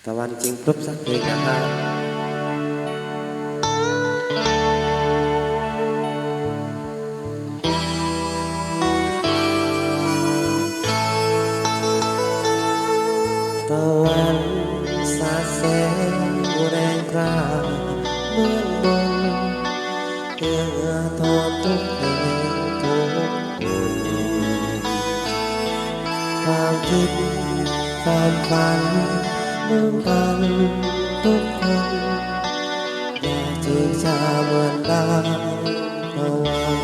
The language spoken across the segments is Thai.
ตะวันจริงครบสักเพลงนะครับตะวันสาดแสงแรงกล้าเมืองบนเอื้อทอดทุกเพลงทุกคนความคิดความฝันเมืองกันทุกคนอยากจืดชาเหมือนดาวตะวัน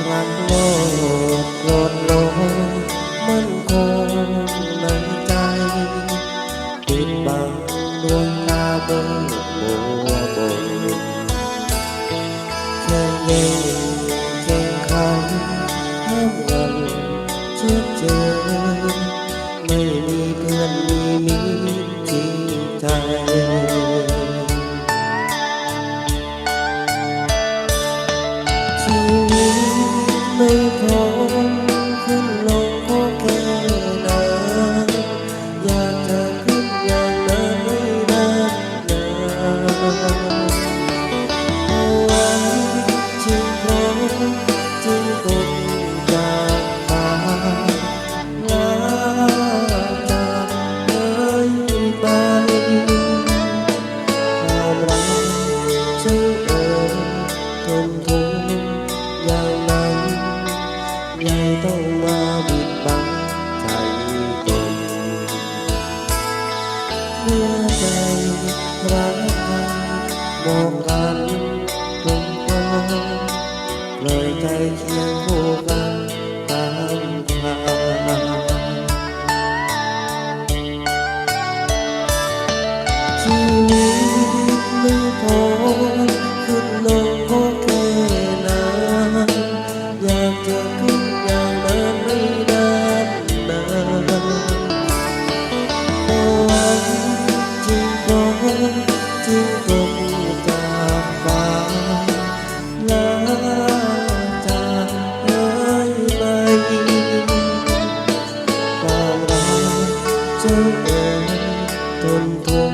รักโลกโลดโลมันคงในใจปิดบังดวงตาเบิ่งบัวบนแค่เย็นแข่งขันห้ามกันเชื่อเจอไม่มีเพื่อนมีมิตรจริงใจชีวิตไม่พอขึ้นลงก็แค่นั้นอยากจะขึ้นอย่างนั้นไม่นานเอาไว้จึงพร้อมจึงคงจากฟ้าลาจากเลยไปความรักฉันทนทุกข์อย่างนั้นยังต้องมาบิดบังใจตนเมื่อใจรักกันมองกันตรงกันปล่อยใจเคียงคู่กันตามทางชีวิตไม่พอขึ้นลงก็แค่นั้นอยากจะขึ้นอย่างนั้นไม่นานเอาไว้จึงพร้อมจึงคงจากฟ้าลาจากเลยไปความรักเจ้าทนทุกข์